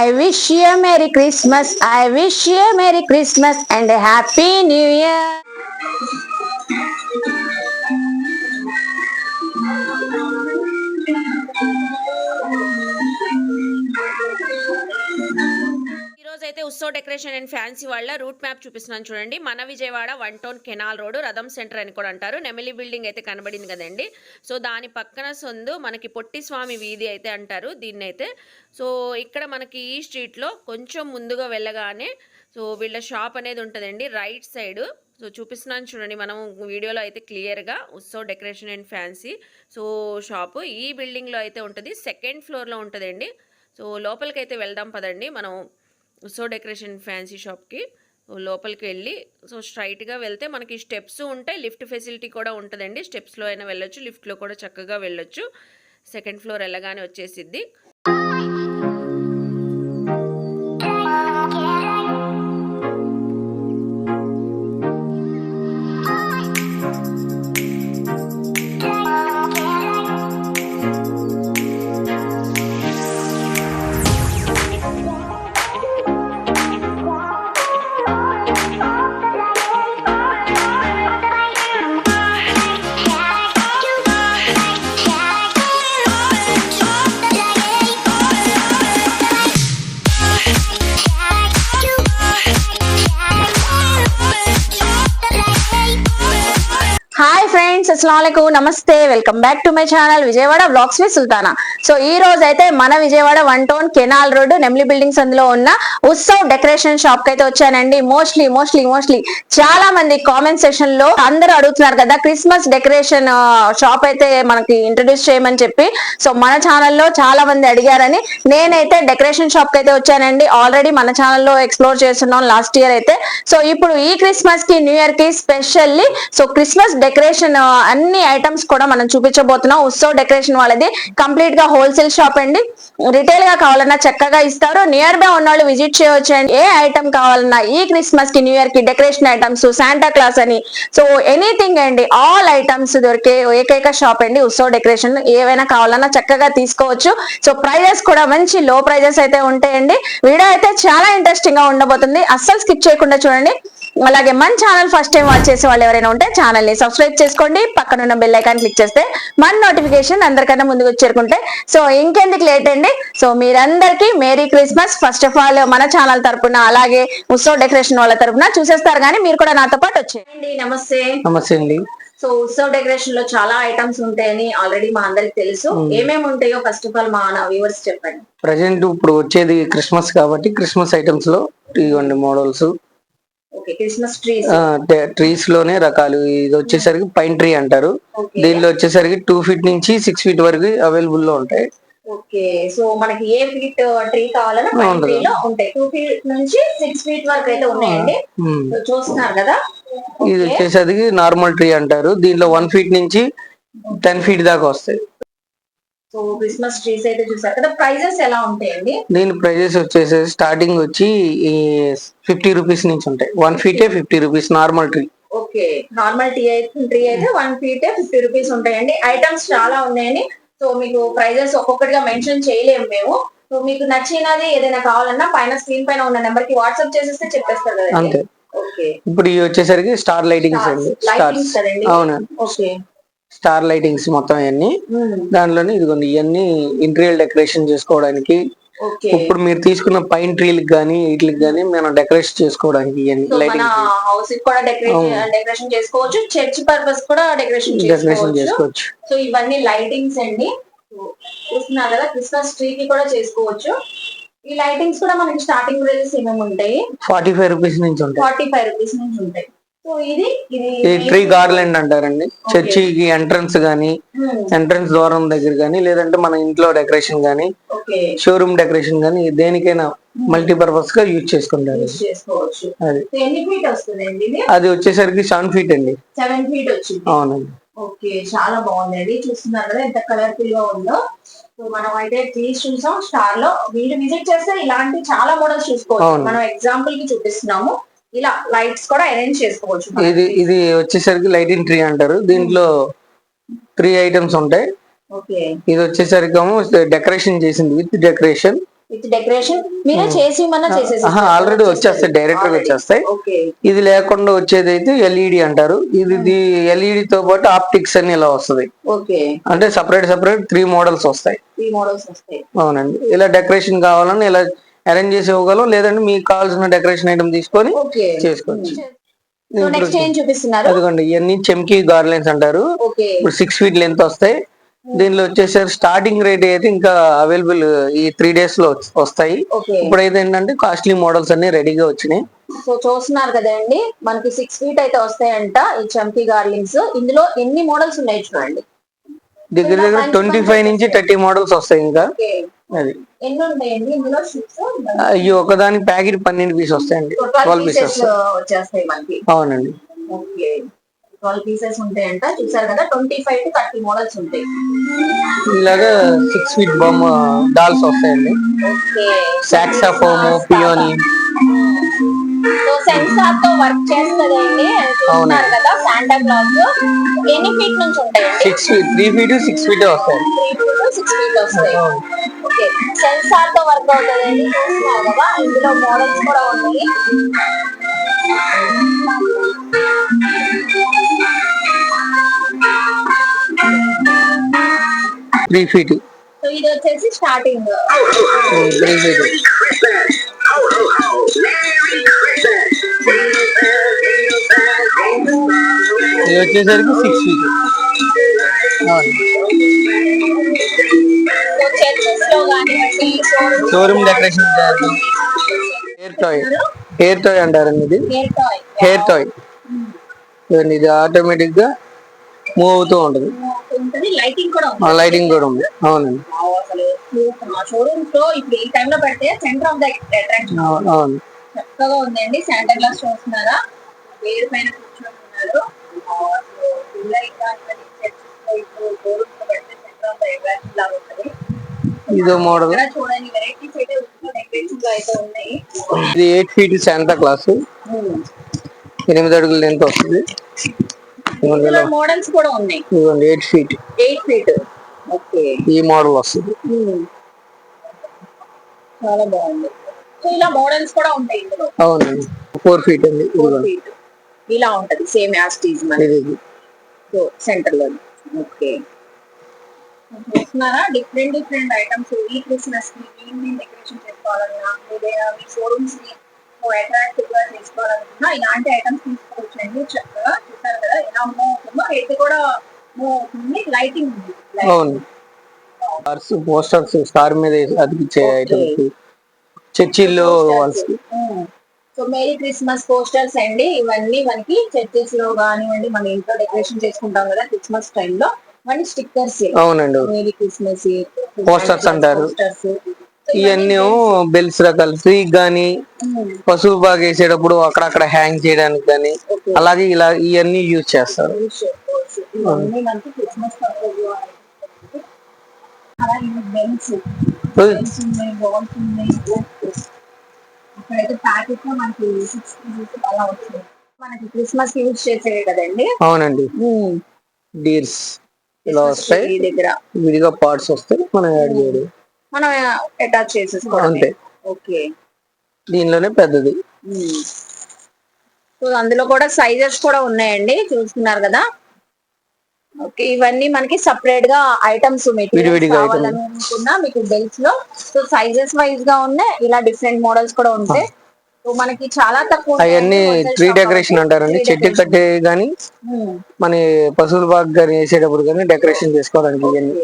I wish you a Merry Christmas. I wish you a Merry Christmas and a Happy New Year. అయితే Utsav decoration and fancy వాళ్ళ route map చూపిస్తున్నాను చూడండి. మన Vijayawada 1 town canal road రథం centre అని కూడా అంటారు. నెమిలి బిల్డింగ్ అయితే కనబడింది కదండి. సో దాని పక్కన సందు మనకి పొట్టి స్వామి వీధి అయితే అంటారు దీన్ని అయితే. సో ఇక్కడ మనకి ఈ స్ట్రీట్లో కొంచెం ముందుగా వెళ్ళగానే సో వీళ్ళ షాప్ అనేది ఉంటుందండి రైట్ సైడ్. సో చూపిస్తున్నాను చూడండి మనం వీడియోలో అయితే క్లియర్గా Utsav decoration and fancy so shop ఈ బిల్డింగ్లో అయితే ఉంటుంది. సెకండ్ ఫ్లోర్లో ఉంటుందండి. సో లోపలికి అయితే వెళ్దాం పదండి మనం. సో డెకరేషన్ ఫ్యాన్సీ షాప్కి లోపలికి వెళ్ళి సో స్ట్రైట్గా వెళ్తే మనకి స్టెప్స్ ఉంటాయి, లిఫ్ట్ ఫెసిలిటీ కూడా ఉంటుందండి. స్టెప్స్లో అయినా వెళ్ళొచ్చు, లిఫ్ట్లో కూడా చక్కగా వెళ్ళొచ్చు. సెకండ్ ఫ్లోర్ వెళ్ళగానే వచ్చేసిద్ది. అస్సలాముఅలైకుం, నమస్తే, welcome back to my channel Vijayawada vlogs with Sultana. So ఈ రోజు అయితే మన విజయవాడ 1 టౌన్ కెనాల్ రోడ్ నెమ్లీ బిల్డింగ్స్ అందులో ఉన్న ఉత్సవ్ డెకరేషన్ షాప్ కి అయితే వచ్చానండి. మోస్ట్లీ చాలా మంది కామెంట్ సెక్షన్ లో అందరూ అడుగుతున్నారు కదా క్రిస్మస్ డెకరేషన్ షాప్ అయితే మనకి ఇంట్రడ్యూస్ చేయమని చెప్పి. సో మన ఛానల్లో చాలా మంది అడిగారని నేనైతే డెకరేషన్ షాప్ కి అయితే వచ్చానండి. ఆల్రెడీ మన ఛానల్లో ఎక్స్ప్లోర్ చేస్తున్నాం లాస్ట్ ఇయర్ అయితే. సో ఇప్పుడు ఈ క్రిస్మస్ కి న్యూ ఇయర్ కి స్పెషల్లీ సో క్రిస్మస్ డెకరేషన్ అన్ని ఐటమ్స్ కూడా మనం చూపించబోతున్నాం. ఉత్సవ్ డెకరేషన్ వాళ్ళది కంప్లీట్ గా హోల్సేల్ షాప్ అండి. రిటైల్ గా కావాలన్నా చక్కగా ఇస్తారు. నియర్ బై ఉన్న వాళ్ళు విజిట్ చేయవచ్చు అండి. ఏ ఐటమ్ కావాలన్నా ఈ క్రిస్మస్ కి న్యూ ఇయర్ కి డెకరేషన్ ఐటమ్స్, శాంటా క్లాస్ అని సో ఎనీథింగ్ అండి, ఆల్ ఐటమ్స్ దొరికే ఏకైక షాప్ అండి ఉత్సవ్ డెకరేషన్. ఏవైనా కావాలన్నా చక్కగా తీసుకోవచ్చు. సో ప్రైజెస్ కూడా మంచి లో ప్రైజెస్ అయితే ఉంటాయండి. వీడియో అయితే చాలా ఇంట్రెస్టింగ్ గా ఉండబోతుంది, అస్సలు స్కిప్ చేయకుండా చూడండి. అలాగే మన ఛానల్ ఫస్ట్ టైం వాచ్ చేసే వాళ్ళు ఎవరైనా ఉంటే ఛానల్ ని సబ్స్క్రైబ్ చేసుకోండి. పక్కన ఉన్న బెల్ ఐకాన్ క్లిక్ చేస్తే మన నోటిఫికేషన్ అందరికన్నా ముందుకు చేరుకుంటే సో ఇంకెందుకు లేట్ అండి. సో మీరందరికీ merry Christmas. First of all మన ఛానల్ తరపున అలాగే ఉత్సవ్ డెకరేషన్ వాళ్ళ తరపున చూసేస్తారు, కానీ మీరు కూడా నాతో పాటు వచ్చేయండి. నమస్తే. నమస్తే అండి. సో ఉత్సవ్ డెకరేషన్ లో చాలా ఐటమ్స్ ఉంటాయని ఆల్రెడీ మా అందరికి తెలుసు. ఏమేమి ఉంటాయో ఫస్ట్ ఆఫ్ ఆల్ మా వ్యూవర్స్ చెప్పండి. ప్రజెంట్ ఇప్పుడు వచ్చేది క్రిస్మస్ కాబట్టి క్రిస్మస్ ఐటమ్స్ లో ఇవ్వండి మోడల్స్. క్రిస్మస్ ట్రీస్ లోనే రకాలు. ఇది వచ్చేసరికి పైన్ ట్రీ అంటారు. దీనిలో వచ్చేసరికి 2 ఫీట్ నుంచి 6 ఫీట్ వరకు అవైలబుల్ లో ఉంటాయి. ఓకే, సో మనకి ఏ ఫీట్ ట్రీ కావాలన్నా పైన్ ట్రీ లో ఉంటాయి. 2 ఫీట్ నుంచి 6 ఫీట్ వరకు అయితే ఉన్నాయండి. చూస్తున్నారు కదా. ఇది వచ్చేసరికి నార్మల్ ట్రీ అంటారు. దీనిలో 1 ఫీట్ నుంచి 10 ఫీట్ దాకా వస్తాయి. సో క్రిస్మస్ ట్రీస్ అయితే చూసారు కదా. ప్రైజెస్ ఎలా ఉంటాయండి? దీని ప్రైజెస్ వచ్చేసి స్టార్టింగ్ వచ్చి 50 రూపీస్ నుంచి ఉంటాయి. 1 ఫీటే 50 rupees normal tree. Okay, normal tree అయితే 1 ఫీటే 50 రూపీస్ ఉంటాయండి. ఐటమ్స్ చాలా ఉన్నాయండి. సో మీకు ప్రైజెస్ ఒక్కొక్కటిగా మెన్షన్ చేయలేము మేము. సో మీకు నచ్చినది ఏదైనా కావాలన్నా పైన స్క్రీన్ పైన ఉన్న నెంబర్ కి వాట్సాప్ చేసేస్తే చెప్పేస్తారు కదా. అంతే. ఓకే, ఇప్పుడు ఇవి వచ్చేసరికి స్టార్ లైటింగ్స్ అండి. స్టార్స్. అవును. ఓకే, స్టార్ లైటింగ్స్ మొత్తం ఇవన్నీ దానిలోనే. ఇదిగోండి ఇవన్నీ ఇంటీరియర్ డెకరేషన్ చేసుకోవడానికి. ఇప్పుడు మీరు తీసుకున్న పైన్ ట్రీలకు గానీ వీటికి గానీ మనం డెకరేషన్ చేసుకోవడానికి హౌస్ కూడా డెకరేషన్ చేసుకోవచ్చు. చర్చ్ పర్పస్ కూడా డెకరేషన్ చేసుకోవచ్చు. సో ఇవన్నీ లైటింగ్స్ అండి. చూస్తున్నారు కదా, క్రిస్మస్ ట్రీ కి కూడా చేసుకోవచ్చు. ఈ లైటింగ్స్ కూడా మనకి స్టార్టింగ్ ప్రైజెస్ ఏమేమి ఉంటాయి? 45 రూపీస్ నుంచి ఉంటాయి. 45 రూపీస్ నుంచి ఉంటాయి. సో ఇది ట్రీ గార్లెండ్ అంటారండి. చర్చికి ఎంట్రన్స్ గానీ, ఎంట్రన్స్ ద్వారం దగ్గర గానీ, లేదంటే మన ఇంట్లో డెకరేషన్ గానీ, షోరూమ్ డెకరేషన్ గానీ, దేనికైనా మల్టీపర్పస్ గా యూజ్ చేసుకుంటారు. అది వచ్చేసరికి 7 ఫీట్ అండి. 7 ఫీట్ వచ్చింది. అవునండి. ఓకే, చాలా బాగుంది. చూస్తున్నారు కదా ఎంత కలర్ఫుల్ గా ఉందో. సో మనం అయితే ట్రీస్ చూసాం. స్టార్ లో వీళ్ళు విజిట్ చేస్తే ఇలాంటి చాలా మోడల్స్ చూసుకోవచ్చు. మనం ఎగ్జాంపుల్ కి చూపిస్తున్నాము. ఇలా లైట్స్ కూడా అరేంజ్ చేసుకోవచ్చు. ఇది వచ్చేసరికి లైటింగ్ ట్రీ అంటారు. దీంట్లో 3 ఐటమ్స్ ఉంటాయి. ఇది వచ్చేసరికి డెకరేషన్ చేసింది విత్ డెకరేషన్. విత్ డెకరేషన్ మీరే చేసి మన చేసేసి ఆల్రెడీ వచ్చేస్తాయి, డైరెక్ట్ గా వచ్చేస్తాయి. ఓకే ఇది లేకుండా వచ్చేది అయితే ఎల్ఈడి అంటారు. ఇది ఎల్ఈడి తో పాటు ఆప్టిక్స్ అని ఇలా వస్తుంది. ఓకే అంటే సపరేట్ 3 మోడల్స్ వస్తాయి. 3 మోడల్స్ వస్తాయి. అవునండి. ఇలా డెకరేషన్ కావాలని ఇలా అరేంజ్ చేసి ఇవ్వగలం, లేదంటే మీకు కావాల్సిన డెకరేషన్ ఐటమ్ తీసుకొని ఓకే చేసుకోవచ్చు. సో నెక్స్ట్ ఏం చూపిస్తున్నారు? అదిగోండి, ఇవన్నీ చెమ్కీ గార్లెన్స్ అంటారు. ఓకే ఇప్పుడు 6 ఫీట్ లెంత్ వస్తాయి. దీనిలో వచ్చేసరికి స్టార్టింగ్ రేట్ అయితే ఇంకా అవైలబుల్ ఈ 3 days లో వస్తాయి. ఓకే ఇప్పుడైతే ఏంటంటే కాస్ట్లీ మోడల్స్ అన్ని రెడీగా వచ్చినాయి. సో చూస్తున్నారు కదండి, మనకి 6 feet అయితే వస్తాయంట ఈ చంకీ గార్లింగ్స్. ఇందులో ఎన్ని మోడల్స్ ఉన్నాయి చూడండి. దగ్గర 25 నుంచి 30 మోడల్స్ వస్తాయి. ఇంకా ఓకే అది ఎన్ని ఉంటాయండి ఇందులో షీట్స్? ఈ ఒకదానికి ప్యాకెట్ 12 పీస్ వస్తాయండి. 12 పీసెస్ పీసెస్ వచ్చేస్తాయి మనకి. అవునండి. ఓకే 12 పీసెస్ ఉంటాయంట. చూసారు కదా, 25 to 30 మోడల్స్ ఉంటాయి. ఇలాగా 6 ఫీట్ బొమ్మ డాల్స్ వస్తాయండి. ఓకే సాక్సాఫోన్, పియోని. సో సెన్సార్ తో వర్క్ చేస్తదండి. చూస్తున్నారు కదా, శాంటా క్లాస్ ఎన్ని ఫీట్ నుంచి ఉంటాయండి? 6 ఫీట్, 3 ఫీట్ 6 ఫీట్ వస్తాయి. 3 to 6 feet వస్తాయి. ఓకే సెన్సార్ తో వర్క్ అవుతుందండి. చూస్తున్నారు కదా, ఇందులో మోడల్స్ కూడా ఉన్నాయి. 3 ఫీట్. సో ఇది వచ్చేసి స్టార్టింగ్ 3 ఫీట్. ఇది వచ్చేసరికి 6 ఫీట్. చర్చెస్ లో కానివ్వండి, షోరూమ్ డెకరేషన్. హెయిర్ టాయ్ అంటారండి. ఇది హెయిర్ టాయ్. ఇది ఆటోమేటిక్ గా మూవ్ అవుతూ ఉంటది. లైటింగ్ కూడా ఉంది. లైటింగ్ కూడా ఉంది. అవునండి. అసలు షోరూమ్స్ లో ఇప్పుడు ఈ టైం లో పెడితే సెంటర్ ఆఫ్ ద అట్రాక్షన్. అవును. చక్కగా ఉందండి. శాంటా క్లాస్ చూస్తున్నారా, వేరు పైన కూర్చొని ఉన్నారు. ఇదో మోడల్. చూడండి, వెరైటీస్ అయితే డెకరేషన్ లో అయితే ఉన్నాయి. ఇది 8 ఫీట్ శాంటా క్లాస్. 8 అడుగులు లెంత్ వస్తుంది. మోడల్స్ కూడా ఉన్నాయి. 8 ఫీట్. 8 feet. ఓకే ఈ మోడల్ వస్తుంది. చాలా బాగుంది. సో ఇలా మోడల్స్ కూడా ఉంటాయి ఇందులో. అవునండి. 4 ఫీట్ అండి. 4 feet ఇలా ఉంటది, సేమ్ యాజ్ టీజ్ మనకి. సో సెంటర్ లో. ఓకే చూస్తున్నారా, డిఫరెంట్ ఐటమ్స్. ఈ క్రిస్మస్ కి ఈవినింగ్ డెకరేషన్ చేసుకోవాలన్నా, లేదా మీ షోరూమ్స్ ని అట్రాక్టివ్ గా చేసుకోవాలనుకున్నా ఇలాంటి ఐటమ్స్ తీసుకోవచ్చండి. చక్కగా చూసారు కదా ఎలా మూవ్ అవుతుందో. హెడ్ కూడా మూవ్ అవుతుంది. లైటింగ్ ఉంది. అవును. పోస్టర్స్ స్టార్ మీద అతికిచ్చే ఐటమ్స్, చర్చిల్లో walls. So merry Christmas posters అండి. ఇవన్నీ మనకి చర్చెస్ లో కానివ్వండి, మన ఇంట్లో డెకరేషన్ చేసుకుంటాం కదా క్రిస్మస్ టైంలో, మన స్టిక్కర్స్. అవునండి. మేరీ క్రిస్మస్ పోస్టర్స్ అంటారు. ఇవన్నీ బెల్స్ రకాలు, ట్రీ గానీ పశువు బాగా వేసేటప్పుడు అక్కడక్కడ హ్యాంగ్ చేయడానికి కానీ, అలాగే ఇలా ఇవన్నీ యూజ్ చేస్తారు. ఇక్కడైతే ప్యాకెట్ లో మనకి 6 pieces అలా వచ్చింది. మనకి క్రిస్మస్ యూజ్ చేసేవి కదండి. అవునండి. డీర్స్ ఇలా వస్తాయి. ఈ దగ్గర విడిగా పార్ట్స్ వస్తాయి, మనం యాడ్ చేయడం, మనం అటాచ్ చేసేసుకోవడం అంతే. ఓకే దీనిలోనే పెద్దది. సో అందులో కూడా సైజెస్ కూడా ఉన్నాయండి. చూస్తున్నారు కదా. ఓకే ఇవన్నీ మనకి సపరేట్ గా ఐటమ్స్ కావాలనుకున్నా మీకు బెల్ట్స్ లో. సో సైజెస్ వైజ్ గా ఉన్నాయి. ఇలా డిఫరెంట్ మోడల్స్ కూడా ఉంటాయి. సో మనకి చాలా తక్కువ. అవన్నీ ట్రీ డెకరేషన్ అంటారండి. చెట్టు కట్టే గానీ, మన పశువుల బాగా గానీ వేసేటప్పుడు కానీ డెకరేషన్ చేసుకోవడానికి ఇవన్నీ.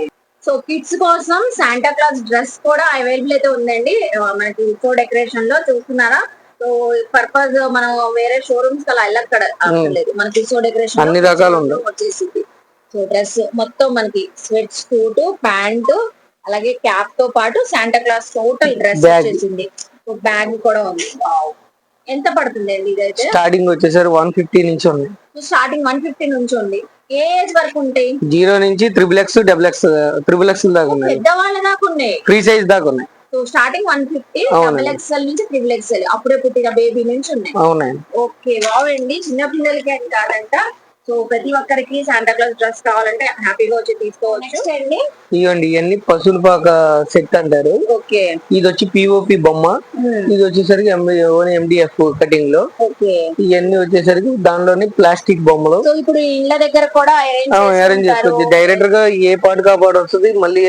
సో కిడ్స్ కోసం శాంటా క్లాస్ డ్రెస్ కూడా అవైలబుల్ అయితే ఉందండి మనకి షో డెకరేషన్ లో. చూస్తున్నారా. సో పర్పస్ మనం వేరే షోరూమ్స్ అలా వెళ్ళక్కర్లేదు. మనకి షో డెకరేషన్ అన్ని రకాలు ఉన్నాయి. వచ్చేసింది. సో డ్రెస్ మొత్తం మనకి స్వెట్ సూట్, ప్యాంట్, అలాగే క్యాప్ తో పాటు శాంటా క్లాస్ టోటల్ డ్రెస్ వచ్చేసింది. సో బ్యాగ్ కూడా ఉంది. ఎంత పడుతుంది అండి ఇదైతే? స్టార్టింగ్ వచ్చేసరి 150 నుంచి ఉంది. స్టార్టింగ్ 150 నుంచి ఉంది. ఏ ఏజ్ వరకు ఉంటాయి? 0 నుంచి XXX, XXX దాకా ఉన్నాయి. పెద్దవాళ్ళ దాకా ఉన్నాయి. ఫ్రీ సైజ్ దాకా ఉన్నాయి. సో స్టార్టింగ్ 150, XXL నుంచి XXL అప్పుడే పుట్టిన బేబీ నుంచి ఉన్నాయి. అవునండి. ఓకే బాగుంది. చిన్న పిల్లలకి అని కాదంట, సో ప్రతి ఒక్కరికి శాంటా క్లాస్ డ్రెస్ కావాలంటే హ్యాపీగా వచ్చి తీసుకోవచ్చు. నెక్స్ట్ అండి ఇవ్వండి ఇవన్నీ పశువుల పాక సెట్ అంటారు. ఓకే ఇది వచ్చి పిఓపి బొమ్మ, ఇది వచ్చేసరికి MDF కటింగ్ లో, ఇవన్నీ వచ్చేసరికి దానిలోని ప్లాస్టిక్ బొమ్మలు. సో ఇప్పుడు ఇళ్ళ దగ్గర కూడా అరేంజ్ చేసుకోవచ్చు. డైరెక్టర్ గా ఏ పాటు కాపాడు వస్తుంది, మళ్ళీ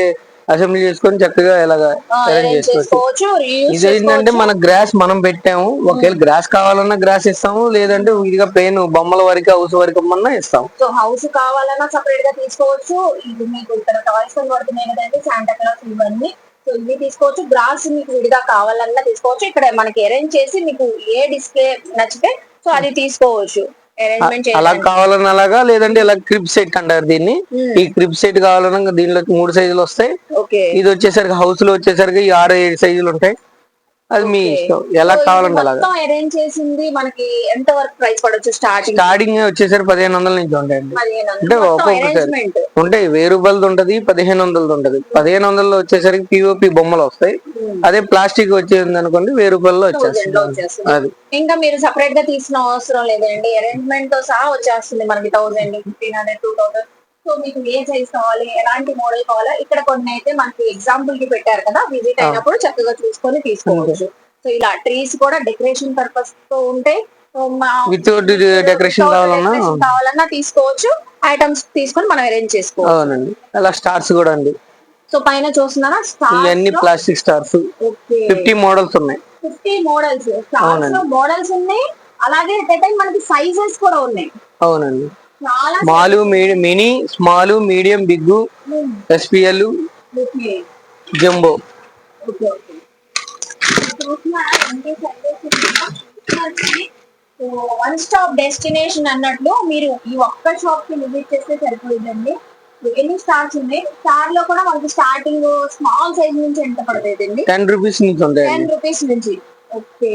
అసెంబ్లీ చేసుకొని చక్కగా ఇలాగా అరేంజ్ చేసుకోవచ్చు. ఇది ఏంటంటే మన గ్రాస్ మనం పెట్టాము, ఒకవేళ గ్రాస్ కావాలన్నా గ్రాస్ ఇస్తాము, లేదంటే ఇదిగా ప్లేన్ బొమ్మల వరకు హౌస్ వరకు అన్నా ఇస్తాం. సో హౌస్ కావాలన్నా సపరేట్ గా తీసుకోవచ్చు. ఇది మీకు ఇక్కడ టాయ్స్ పడుతున్నాయి కదండి శాంటా క్లాస్ ఇవన్నీ, సో ఇవి తీసుకోవచ్చు. గ్రాస్ మీకు విడిగా కావాలన్నా తీసుకోవచ్చు. ఇక్కడ మనకి అరేంజ్ చేసి మీకు ఏ డిస్ప్లే నచ్చితే సో అది తీసుకోవచ్చు. అలా కావాలన్నా అలాగా, లేదంటే ఇలా క్రిప్ సెట్ అంటారు దీన్ని. ఈ క్రిప్ సెట్ కావాలన్నా దీనిలో 3 సైజులు వస్తాయి. ఇది వచ్చేసరికి హౌస్ లో వచ్చేసరికి 6-7 సైజులు ఉంటాయి. అది మీ ఇష్టం, ఎలా కావాలంటే అలాగా. అరేంజ్ చేసింది మనకి ఎంత వరకు ప్రైస్ పడొచ్చు? స్టార్టింగ్ వచ్చేసరికి 1500 నుంచి ఉంటాయండి. అంటే ఒక్కొక్కసారి ఉంటాయి 1000 రూపాయలది ఉంటది, 1500 ఉంటది. 1500 వచ్చేసరికి పిఓపి బొమ్మలు వస్తాయి. అదే ప్లాస్టిక్ వచ్చేది అనుకోండి 1000 రూపాయల్లో వచ్చేస్తుంది. అది ఇంకా మీరు సపరేట్ గా తీసిన అవసరం లేదండి, అరేంజ్మెంట్ తో సహా వచ్చేస్తుంది మనకి 1000, 1500, 2000. సో మీకు ఏ సైజ్ కావాలి, ఎలాంటి మోడల్ కావాలో ఇక్కడ కొన్ని అయితే మనకి ఎగ్జాంపుల్ కి పెట్టారు కదా, విజిట్ అయినప్పుడు చక్కగా చూసుకొని తీసుకోవచ్చు. సో ఇలా ట్రీస్ కూడా డెకరేషన్ పర్పస్ తో ఉంటాయి. వితౌట్ డెకరేషన్ కావాలన్నా తీసుకోవచ్చు. ఐటమ్స్ తీసుకొని మనం అరేంజ్ చేసుకోవచ్చు. అవునండి, అలా స్టార్స్ కూడా అండి. సో పైన చూస్తున్నారా ఇవన్నీ ప్లాస్టిక్ స్టార్స్. 50 మోడల్స్ ఉన్నాయి. 50 మోడల్స్ స్టార్స్ లో మోడల్స్ ఉన్నాయి. అలాగే మనకి సైజెస్ కూడా ఉన్నాయి. అవునండి, small, mini, small, medium, big, SPL, jumbo. One stop destination అన్నట్లు మీరు ఈ ఒక్క షాప్ కి విజిట్ చేస్తే సరిపోయిందండి. ఎన్ని స్టార్స్ ఉన్నాయి? స్టార్ లో కూడా మనకి స్టార్టింగ్ స్మాల్ సైజ్ నుంచి ఎంత పడుతుంది? 10 రూపీస్ నుంచి ఉంటాయి. 10 రూపీస్ నుంచి. ఓకే,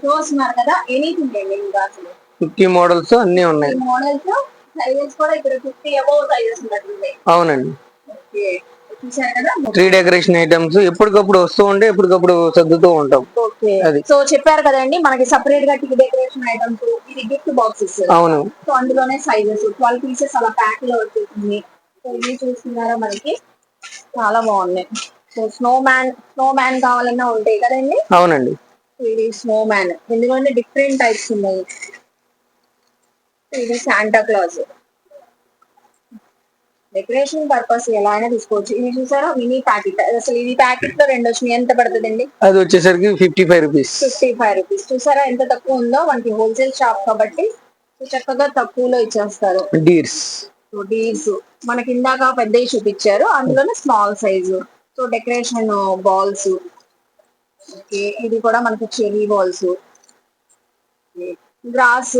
చూస్తున్నారు కదా, ఎనీథింగ్ అండి. ఇంకా అసలు 50 మోడల్స్ అన్ని ఉన్నాయి. మోడల్స్ సైజెస్ కూడా ఇక్కడ 50 అబౌవ్ సైజెస్ ఉన్నట్టున్నాయి. అవునండి, ఓకే, చూశారు కదా. ట్రీ డెకరేషన్ ఐటమ్స్ ఎప్పటికప్పుడు వస్తూ ఉంటే ఎప్పటికప్పుడు సర్దుతూ ఉంటాం. ఓకే, సో చెప్పారు కదండి మనకి సపరేట్ గా ట్రీ డెకరేషన్ ఐటమ్స్, ఇది గిఫ్ట్ బాక్సెస్. అవును, సో అందులోనే సైజెస్ 12 పీసెస్ అలా ప్యాక్ లో వచ్చేసింది. సో ఇవి చూస్తున్నారా, మనకి చాలా బాగున్నాయి. సో స్నో మ్యాన్ కావాలన్నా ఉంటాయి కదండి. అవునండి, ఇది స్నో మ్యాన్, ఇందులోనే డిఫరెంట్ టైప్స్ ఉన్నాయి. ఇది శాంటా క్లాస్ డెకరేషన్ పర్పస్ ఎలా అయినా తీసుకోవచ్చు. ఇది చూసారా, మినీ ప్యాకెట్. అసలు ఇది ప్యాకెట్ లో 2 వచ్చినాయి. ఎంత పడుతుందండి? అది వచ్చేసరికి 55 రూపీస్. 55 రూపీస్. చూసారా ఎంత తక్కువ ఉందో. మనకి హోల్సేల్ షాప్ కాబట్టి చక్కగా తక్కువలో ఇచ్చేస్తారు. డీర్స్ మనకి ఇందాక పెద్దవి చూపించారు, అందులోనే small size. So decoration balls. Okay, ఇది కూడా మనకి చెరీ బాల్స్. గ్రాస్,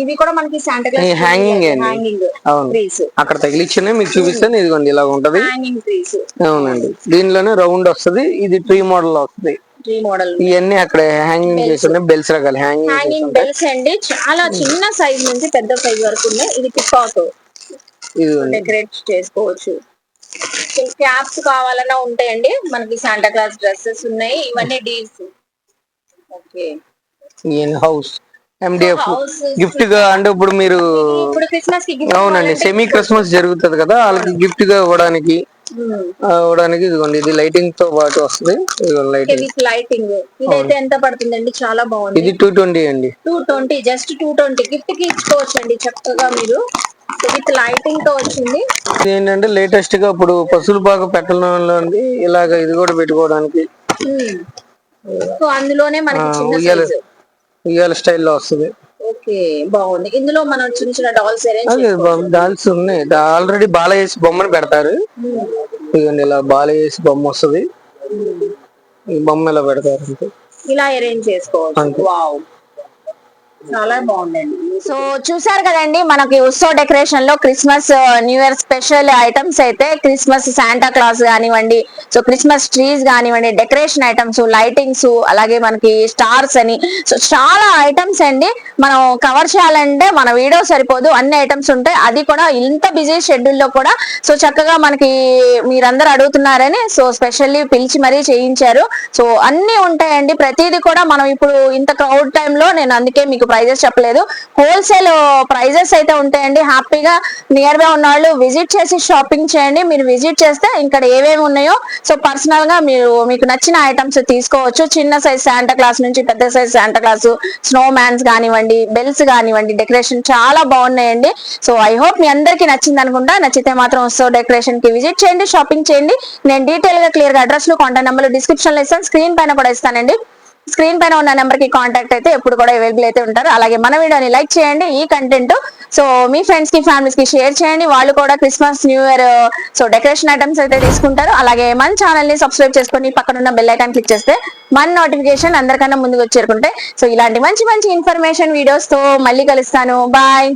ఇవి కూడా మనకి శాంటా క్లాస్ హ్యాంగింగ్ ట్రీస్. అక్కడ తగిలిచ్చిన మీకు చూపిస్తాను. ఇదిగోండి ఇలా ఉంటది హ్యాంగింగ్ ట్రీస్. అవునండి, దీనిలోనే రౌండ్ వస్తది. ఇది ట్రీ మోడల్ వస్తుంది. ట్రీ మోడల్ ఇవన్నీ అక్కడ హ్యాంగింగ్ చేస్తున్నాయి. బెల్స్ రకాలు హ్యాంగింగ్ బెల్స్ అండి. చాలా చిన్న సైజ్ నుంచి పెద్ద సైజ్ వరకు ఉన్నాయి. ఇది పికాక్, డెకరేట్ చేసుకోవచ్చు. క్యాప్స్ కావాలన్నా ఉంటాయండి మనకి. శాంటా క్లాస్ డ్రెస్సెస్ ఉన్నాయి. ఇవన్నీ deals. Okay, house MDF gift గా, అంటే ఇప్పుడు మీరు క్రిస్మస్ కి అవునండి సెమీ క్రిస్మస్ జరుగుతుంది కదా, వాళ్ళకి గిఫ్ట్ గా ఇవ్వడానికి ఇదిగోండి. ఇది లైటింగ్ తో పాటు వస్తుంది. లైటింగ్ ఇదైతే ఎంత పడుతుందండి? చాలా బాగుంది. ఇది 220 అండి. 220, జస్ట్ 220 గిఫ్ట్ కి ఇచ్చుకోవచ్చు అండి చక్కగా మీరు. విత్ లైటింగ్ తో వచ్చింది. ఏంటంటే లేటెస్ట్ గా ఇప్పుడు పశువుల పాక పెట్టడంలో ఇలాగ ఇది కూడా పెట్టుకోవడానికి. సో అందులోనే మనకి చిన్న సైజ్ ఉయ్యాల స్టైల్లో వస్తుంది. ఓకే, బాగుంది. ఇందులో మనం చిన్న చిన్న డాల్స్ ఉన్నాయి. ఆల్రెడీ బాల వేసి బొమ్మను పెడతారు. ఇదిగోండి ఇలా బాల వేసి బొమ్మ వస్తుంది. ఈ బొమ్మ ఇలా పెడతారు, ఇలా అరేంజ్ చేసుకోవచ్చు. వావ్, చాలా బాగుందండి. సో చూసారు కదండి, మనకి ఉత్సవ్ డెకరేషన్ లో Christmas new year special items అయితే క్రిస్మస్ శాంటా క్లాస్ కానివ్వండి, సో క్రిస్మస్ ట్రీస్ కానివ్వండి, డెకరేషన్ ఐటమ్స్, లైటింగ్స్, అలాగే మనకి స్టార్స్ అని, సో చాలా ఐటమ్స్ అండి. మనం కవర్ చేయాలంటే మన వీడియో సరిపోదు, అన్ని ఐటమ్స్ ఉంటాయి. అది కూడా ఇంత బిజీ షెడ్యూల్ లో కూడా సో చక్కగా మనకి మీరందరూ అడుగుతున్నారని సో స్పెషల్లీ పిలిచి మరీ చేయించారు. సో అన్ని ఉంటాయండి, ప్రతిదీ కూడా. మనం ఇప్పుడు ఇంత క్రౌడ్ టైంలో నేను అందుకే మీకు ప్రైజెస్ చెప్పలేదు. హోల్సేల్ ప్రైజెస్ అయితే ఉంటాయండి. హ్యాపీగా నియర్ బై ఉన్న వాళ్ళు విజిట్ చేసి షాపింగ్ చేయండి. మీరు విజిట్ చేస్తే ఇక్కడ ఏమేమి ఉన్నాయో సో పర్సనల్ గా మీకు నచ్చిన ఐటమ్స్ తీసుకోవచ్చు. చిన్న సైజ్ శాంటా క్లాస్ నుంచి పెద్ద size Santa Claus, snow mans కానివ్వండి, బెల్స్ కానివ్వండి, డెకరేషన్ చాలా బాగున్నాయండి. సో ఐ హోప్ మీ అందరికీ నచ్చింది అనుకుంటా. నచ్చితే మాత్రం ఉత్సవ్ డెకరేషన్ కి విజిట్ చేయండి, షాపింగ్ చేయండి. నేను డీటెయిల్ గా క్లియర్ గా అడ్రస్ లు, కాంటాక్ట్ నెంబర్లు డిస్క్రిప్షన్ లో ఇస్తాను, స్క్రీన్ పైన కూడా ఇస్తానండి. స్క్రీన్ పైన ఉన్న నెంబర్ కి కాంటాక్ట్ అయితే ఎప్పుడు కూడా అవైలబుల్ అయితే ఉంటారు. అలాగే మన వీడియోని లైక్ చేయండి. ఈ కంటెంట్ సో మీ ఫ్రెండ్స్ కి, ఫ్యామిలీస్ కి షేర్ చేయండి. వాళ్ళు కూడా Christmas, new year so decoration items అయితే తీసుకుంటారు. అలాగే మన ఛానల్ ని సబ్స్క్రైబ్ చేసుకొని పక్కన ఉన్న బెల్ ఐకాన్ క్లిక్ చేస్తే మన నోటిఫికేషన్ అందరికన్నా ముందుకు వచ్చేరుకుంటాయి. సో ఇలాంటి మంచి మంచి ఇన్ఫర్మేషన్ వీడియోస్ తో మళ్ళీ కలుస్తాను. బాయ్.